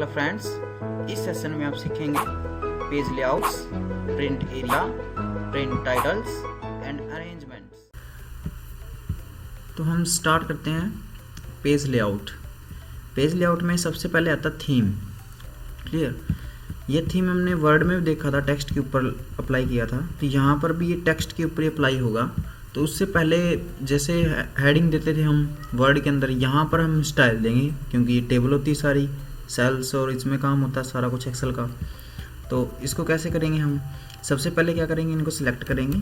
Hello friends, इस session में आप सीखेंगे page layouts, print area, print titles and arrangements. तो हम स्टार्ट करते हैं पेज लेआउट। पेज लेआउट में सबसे पहले आता थीम। क्लियर? ये थीम हमने वर्ड में भी देखा था, टेक्स्ट के ऊपर अप्लाई किया था, तो यहाँ पर भी ये टेक्स्ट के ऊपर अप्लाई होगा। तो उससे पहले जैसे हेडिंग देते थे हम वर्ड के अंदर, यहाँ पर हम स्टाइल देंगे क्योंकि ये टेबल होती है सारी सेल्स और इसमें काम होता है सारा कुछ एक्सेल का। तो इसको कैसे करेंगे हम? सबसे पहले क्या करेंगे, इनको सिलेक्ट करेंगे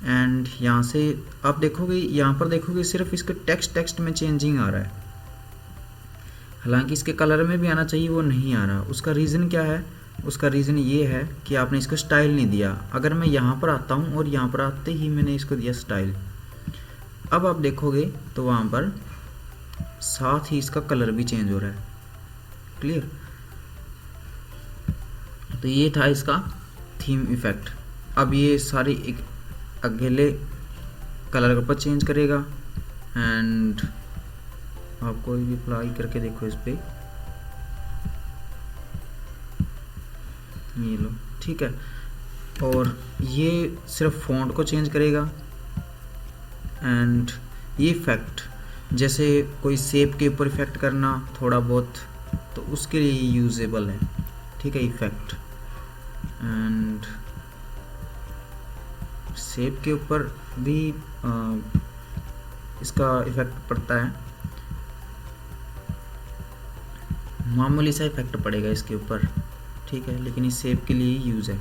एंड यहाँ से आप देखोगे, यहाँ पर देखोगे सिर्फ इसके टेक्स्ट में चेंजिंग आ रहा है, हालांकि इसके कलर में भी आना चाहिए, वो नहीं आ रहा। उसका रीज़न क्या है? उसका रीज़न ये है कि आपने इसको स्टाइल नहीं दिया। अगर मैं यहाँ पर आता हूँ और यहाँ पर आते ही मैंने इसको दिया स्टाइल, अब आप देखोगे तो वहाँ पर साथ ही इसका कलर भी चेंज हो रहा है। क्लियर? तो ये था इसका थीम इफेक्ट। अब ये सारी एक अकेले कलर के ऊपर चेंज करेगा एंड आप कोई भी अप्लाई करके देखो इस पे, ये लो, ठीक है। और ये सिर्फ फॉन्ट को चेंज करेगा एंड ये इफेक्ट, जैसे कोई शेप के ऊपर इफेक्ट करना थोड़ा बहुत, तो उसके लिए यूजेबल है, ठीक है, इफेक्ट। एंड शेप के ऊपर भी इसका इफेक्ट पड़ता है, मामूली सा इफेक्ट पड़ेगा इसके ऊपर, ठीक है, लेकिन इस शेप के लिए यूज़ है।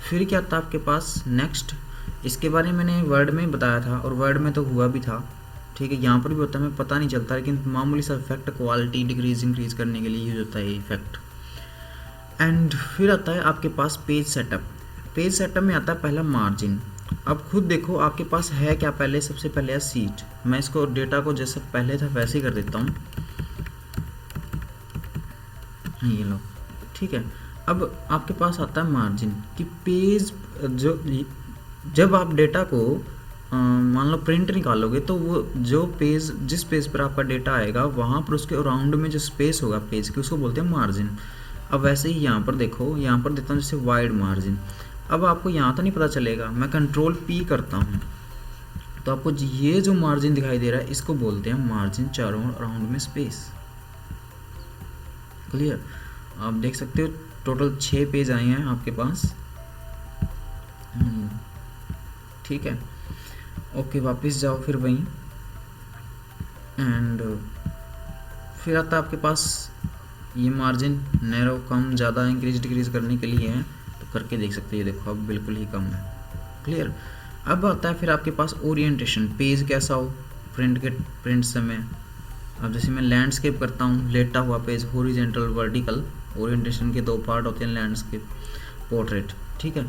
फिर क्या था आपके पास नेक्स्ट? इसके बारे में मैंने वर्ड में बताया था और वर्ड में तो हुआ भी था, ठीक है, यहाँ पर भी होता है, हमें पता नहीं चलता, लेकिन मामूली सा इफेक्ट क्वालिटी डिक्रीज इंक्रीज करने के लिए यूज होता है ये इफेक्ट। एंड फिर आता है आपके पास पेज सेटअप। पेज सेटअप में आता है पहला मार्जिन। अब खुद देखो आपके पास है क्या, पहले सबसे पहले है सीट। मैं इसको डेटा को जैसे पहले था वैसे ही कर देता हूँ, ये लो, ठीक है। अब आपके पास आता है मार्जिन कि पेज जो, जब आप डेटा को मान लो प्रिंट निकालोगे तो वो जो पेज, जिस पेज पर आपका डेटा आएगा वहाँ पर उसके अराउंड में जो स्पेस होगा पेज के, उसको बोलते हैं मार्जिन। अब वैसे ही यहाँ पर देखो, यहाँ पर देता हूँ जैसे वाइड मार्जिन। अब आपको यहाँ तो नहीं पता चलेगा, मैं कंट्रोल पी करता हूँ तो आपको ये जो मार्जिन दिखाई दे रहा है इसको बोलते हैं मार्जिन, चारों अराउंड में स्पेस। क्लियर? आप देख सकते हो टोटल 6 पेज आए हैं आपके पास, ठीक है। ओके, वापस जाओ फिर वहीं एंड फिर आता है आपके पास ये मार्जिन, नैरो, कम, ज़्यादा, इंक्रीज डिक्रीज करने के लिए है, तो करके देख सकते हैं। ये देखो अब बिल्कुल ही कम है। क्लियर? अब आता है फिर आपके पास ओरिएंटेशन, पेज कैसा हो प्रिंट समय। अब जैसे मैं लैंडस्केप करता हूँ, लेटा हुआ पेज, हॉरिजॉन्टल, वर्टिकल, ओरिएंटेशन के 2 पार्ट होते हैं, लैंडस्केप, पोर्ट्रेट, ठीक है।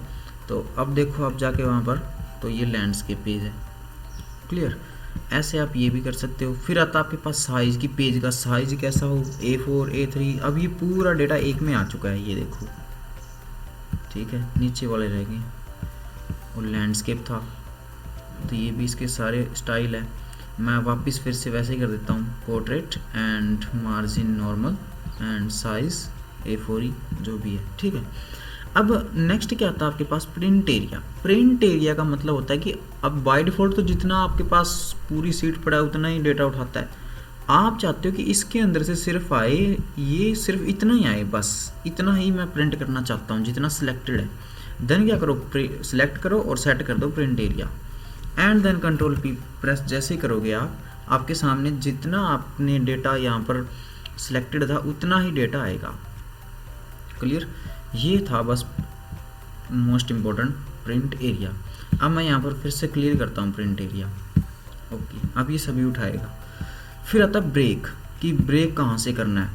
तो अब देखो आप जाके वहाँ पर, तो ये लैंडस्केप पेज है। क्लियर? ऐसे आप ये भी कर सकते हो। फिर आता है आपके पास साइज की, पेज का साइज कैसा हो, A4, A3। अब ये पूरा डेटा एक में आ चुका है, ये देखो, ठीक है, नीचे वाले रह गए और लैंडस्केप था, तो ये भी इसके सारे स्टाइल है। मैं वापस फिर से वैसे ही कर देता हूँ, portrait and margin normal and size A4 जो भी है, ठीक है। अब नेक्स्ट क्या आता है आपके पास? Print area. प्रिंट एरिया का मतलब होता है कि अब बाय डिफ़ॉल्ट तो जितना आपके पास पूरी सीट पड़ा है उतना ही डेटा उठाता है। आप चाहते हो कि इसके अंदर से सिर्फ आए, ये सिर्फ इतना ही आए, बस इतना ही मैं प्रिंट करना चाहता हूँ जितना सिलेक्टेड है। देन क्या करो, सिलेक्ट करो और सेट कर दो print area and then control P press जैसे ही करोगे आप, आपके सामने जितना आपने डेटा यहाँ पर सिलेक्टेड था उतना ही डेटा आएगा। क्लियर? ये था बस मोस्ट इम्पोर्टेंट प्रिंट एरिया। अब मैं यहाँ पर फिर से क्लियर करता हूँ प्रिंट एरिया। ओके, अब ये सभी उठाएगा। फिर आता ब्रेक कि ब्रेक कहाँ से करना है,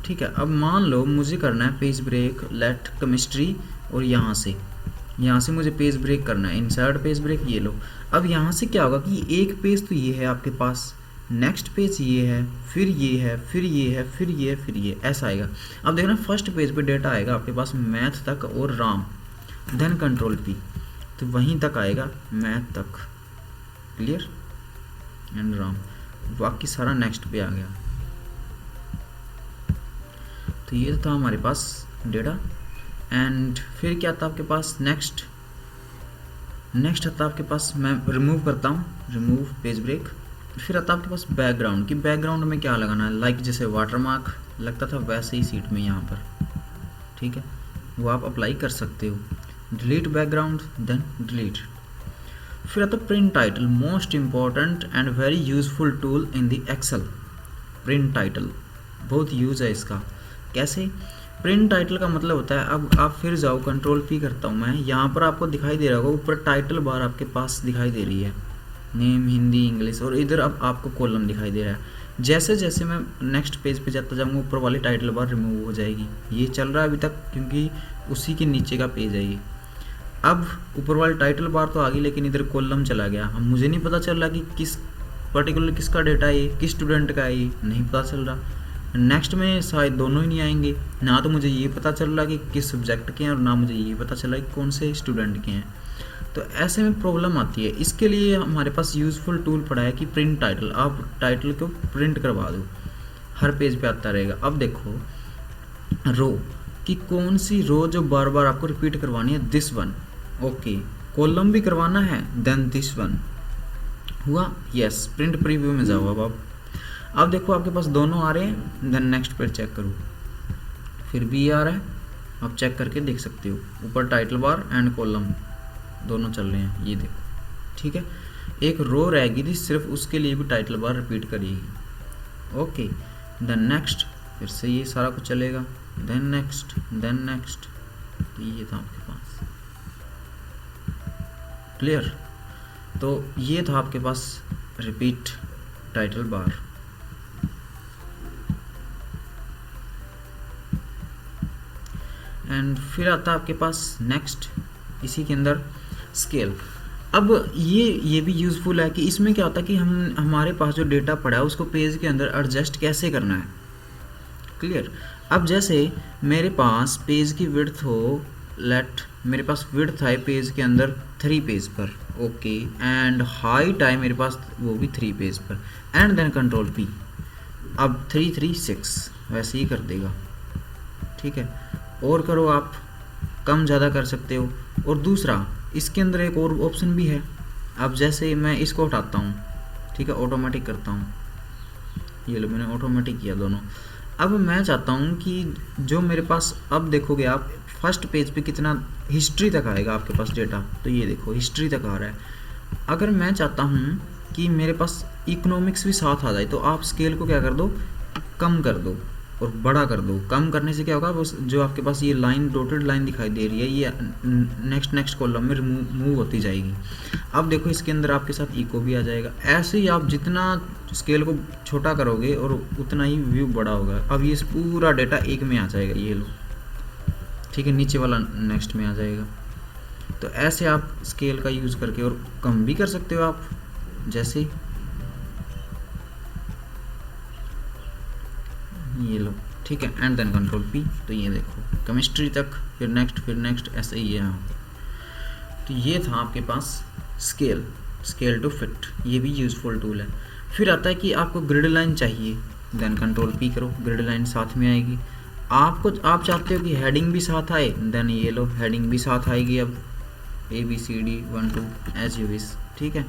ठीक है। अब मान लो मुझे करना है पेज ब्रेक, लेट केमिस्ट्री, और यहाँ से मुझे पेज ब्रेक करना है, इंसर्ट पेज ब्रेक, ये लो। अब यहाँ से क्या होगा कि एक पेज तो ये है आपके पास, नेक्स्ट पेज ये है, फिर ये है, फिर ये है, फिर ये है, फिर ये, ऐसा आएगा। अब देखना फर्स्ट पेज पे डेटा आएगा आपके पास मैथ तक और राम, देन कंट्रोल पी, तो वहीं तक आएगा मैथ तक। क्लियर? एंड राम, बाकी सारा नेक्स्ट पे आ गया। तो ये था हमारे पास डेटा। एंड फिर क्या था आपके पास, नेक्स्ट आता आपके पास, मैं रिमूव करता हूँ, रिमूव पेज ब्रेक। फिर आता आपके पास बैकग्राउंड, कि बैकग्राउंड में क्या लगाना है, लाइक जैसे वाटरमार्क लगता था वैसे ही सीट में यहाँ पर, ठीक है, वो आप अप्लाई कर सकते हो। Delete background, then delete. फिर आता print title, most important and very useful tool in the Excel. Print title बहुत यूज़ है इसका। कैसे, प्रिंट टाइटल का मतलब होता है, अब आप फिर जाओ, कंट्रोल पी करता हूँ मैं, यहाँ पर आपको दिखाई दे रहा होगा ऊपर टाइटल बार आपके पास दिखाई दे रही है, नेम हिंदी इंग्लिश, और इधर अब आपको कॉलम दिखाई दे रहा है। जैसे जैसे मैं नेक्स्ट पेज पे जाता जाऊँगा ऊपर वाली टाइटल बार रिमूव हो जाएगी। ये चल रहा है अभी तक क्योंकि उसी के नीचे का पेज है ये। अब ऊपर वाली टाइटल बार तो आ गई, लेकिन इधर कॉलम चला गया। हम मुझे नहीं पता चल रहा कि किस पर्टिकुलर किसका डेटा है, किस स्टूडेंट का है, ये नहीं पता चल रहा। नेक्स्ट में शायद दोनों ही नहीं आएंगे, ना तो मुझे ये पता चल रहा कि किस सब्जेक्ट के हैं और ना मुझे ये पता चल रहा कि कौन से स्टूडेंट के हैं। तो ऐसे में प्रॉब्लम आती है। इसके लिए हमारे पास यूज़फुल टूल पड़ा है कि प्रिंट टाइटल, आप टाइटल को प्रिंट करवा दो, हर पेज पे आता रहेगा। अब देखो रो, कि कौन सी रो जो बार बार आपको रिपीट करवानी है, दिस वन, ओके। कॉलम भी करवाना है, देन दिस वन हुआ, यस। प्रिंट प्रीव्यू में जाओ अब देखो आपके पास दोनों आ रहे हैं, देन नेक्स्ट पर चेक करो, फिर भी आ रहा है, आप चेक करके देख सकते हो। ऊपर टाइटल बार एंड कॉलम दोनों चल रहे हैं, ये देखो, ठीक है। एक रो रहेगी थी सिर्फ, उसके लिए भी टाइटल बार रिपीट करिएगी, ओके। देन नेक्स्ट, फिर से ये सारा कुछ चलेगा, देन नेक्स्ट, देन नेक्स्ट। तो ये था आपके पास, क्लियर। तो ये था आपके पास रिपीट टाइटल बार। एंड फिर आता है आपके पास नेक्स्ट, इसी के अंदर स्केल। अब ये भी यूज़फुल है कि इसमें क्या होता है कि हमारे पास जो डेटा पड़ा है उसको पेज के अंदर एडजस्ट कैसे करना है, क्लियर। अब जैसे मेरे पास पेज की विड्थ हो, लेट मेरे पास विड्थ है पेज के अंदर 3 पेज पर, ओके, एंड हाइट है मेरे पास वो भी 3 पेज पर, एंड देन कंट्रोल पी। अब 3 3 6 वैसे ही कर देगा, ठीक है। और करो आप, कम ज़्यादा कर सकते हो। और दूसरा, इसके अंदर एक और ऑप्शन भी है। अब जैसे मैं इसको हटाता हूँ, ठीक है, ऑटोमेटिक करता हूँ, ये लो मैंने ऑटोमेटिक किया दोनों। अब मैं चाहता हूँ कि जो मेरे पास, अब देखोगे आप फर्स्ट पेज पे कितना हिस्ट्री तक आएगा आपके पास डेटा, तो ये देखो हिस्ट्री तक आ रहा है। अगर मैं चाहता हूँ कि मेरे पास इकोनॉमिक्स भी साथ आ जाए, तो आप स्केल को क्या कर दो, कम कर दो और बड़ा कर दो। कम करने से क्या होगा, बस जो आपके पास ये लाइन, डॉटेड लाइन दिखाई दे रही है, ये नेक्स्ट कॉलम में मूव होती जाएगी। अब देखो इसके अंदर आपके साथ इको भी आ जाएगा। ऐसे ही आप जितना स्केल को छोटा करोगे और उतना ही व्यू बड़ा होगा। अब ये पूरा डेटा एक में आ जाएगा, ये लो, ठीक है, नीचे वाला नेक्स्ट में आ जाएगा। तो ऐसे आप स्केल का यूज़ करके और कम भी कर सकते हो आप, जैसे ये लो, ठीक है, एंड देन कंट्रोल पी। तो ये देखो केमिस्ट्री तक, फिर नेक्स्ट, ऐसे ही है। तो ये था आपके पास स्केल टू फिट, ये भी यूज़फुल टूल है। फिर आता है कि आपको ग्रिड लाइन चाहिए, देन कंट्रोल पी करो, ग्रिड लाइन साथ में आएगी। आप चाहते हो कि हेडिंग भी साथ आए, देन ये लो हेडिंग भी साथ आएगी। अब ABCD 1 2 एज यू विश, ठीक है।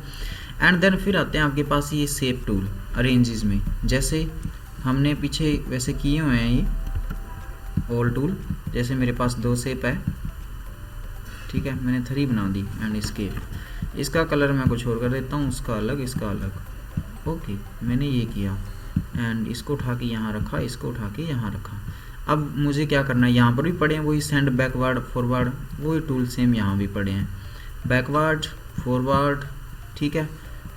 एंड देन फिर आते हैं आपके पास ये शेप टूल अरेंजेस में, जैसे हमने पीछे वैसे किए हुए हैं ये ऑल टूल। जैसे मेरे पास 2 शेप है, ठीक है, मैंने 3 बना दी एंड स्केल। इसका कलर मैं कुछ और कर देता हूँ, उसका अलग, इसका अलग, ओके। मैंने ये किया एंड इसको उठा के यहाँ रखा, इसको उठा के यहाँ रखा। अब मुझे क्या करना है, यहाँ पर भी पड़े हैं वही सेंड बैकवर्ड फॉरवर्ड, वही टूल सेम यहाँ भी पड़े हैं, बैकवर्ड फॉरवर्ड, ठीक है।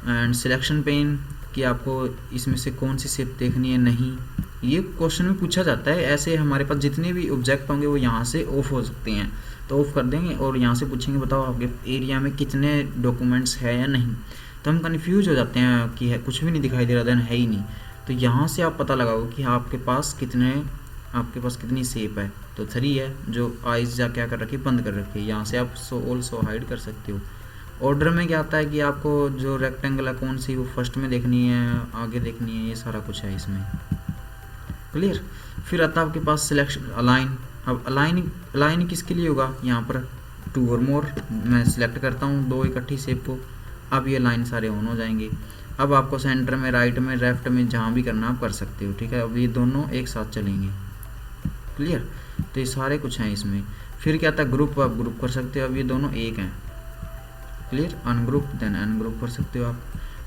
एंड सिलेक्शन पेन कि आपको इसमें से कौन सी शेप देखनी है, नहीं, ये क्वेश्चन में पूछा जाता है। ऐसे हमारे पास जितने भी ऑब्जेक्ट होंगे वो यहाँ से ऑफ हो सकते हैं, तो ऑफ कर देंगे और यहाँ से पूछेंगे बताओ आपके एरिया में कितने डॉक्यूमेंट्स है या नहीं। तो हम कन्फ्यूज हो जाते हैं कि है, कुछ भी नहीं दिखाई दे रहा, देन है ही नहीं। तो यहाँ से आप पता लगाओ कि आपके पास कितनी शेप है। तो 3 है, जो आइज या क्या कर रखी, बंद कर रखी है। यहाँ से आप शो ऑल शो हाइड कर सकते हो। ऑर्डर में क्या आता है कि आपको जो रेक्टेंगल है कौन सी वो फर्स्ट में देखनी है, आगे देखनी है, ये सारा कुछ है इसमें। क्लियर। फिर आता है आपके पास सिलेक्शन अलाइन। अब अलाइन किसके लिए होगा, यहाँ पर 2 और मोर मैं सिलेक्ट करता हूँ 2 इकट्ठी शेप को। अब ये लाइन सारे ऑन हो जाएंगे। अब आपको सेंटर में, राइट में, लेफ्ट में जहाँ भी करना आप कर सकते हो, ठीक है। अब ये दोनों एक साथ चलेंगे, क्लियर। तो ये सारे कुछ हैं इसमें। फिर क्या था, ग्रुप, आप ग्रुप कर सकते हो। अब ये दोनों एक हैं, क्लियर। अनग्रुप देन अनग्रुप कर सकते हो आप।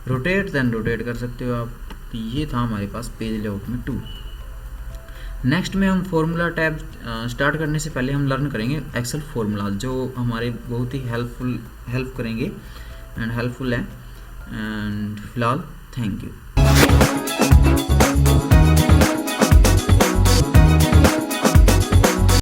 रोटेट देन रोटेट कर सकते हो आप। तो ये था हमारे पास पेज लेआउट में 2। नेक्स्ट में हम फॉर्मूला टैब स्टार्ट करने से पहले हम लर्न करेंगे एक्सेल फॉर्मूला, जो हमारे बहुत ही हेल्प करेंगे एंड हेल्पफुल है। एंड फिलहाल थैंक यू।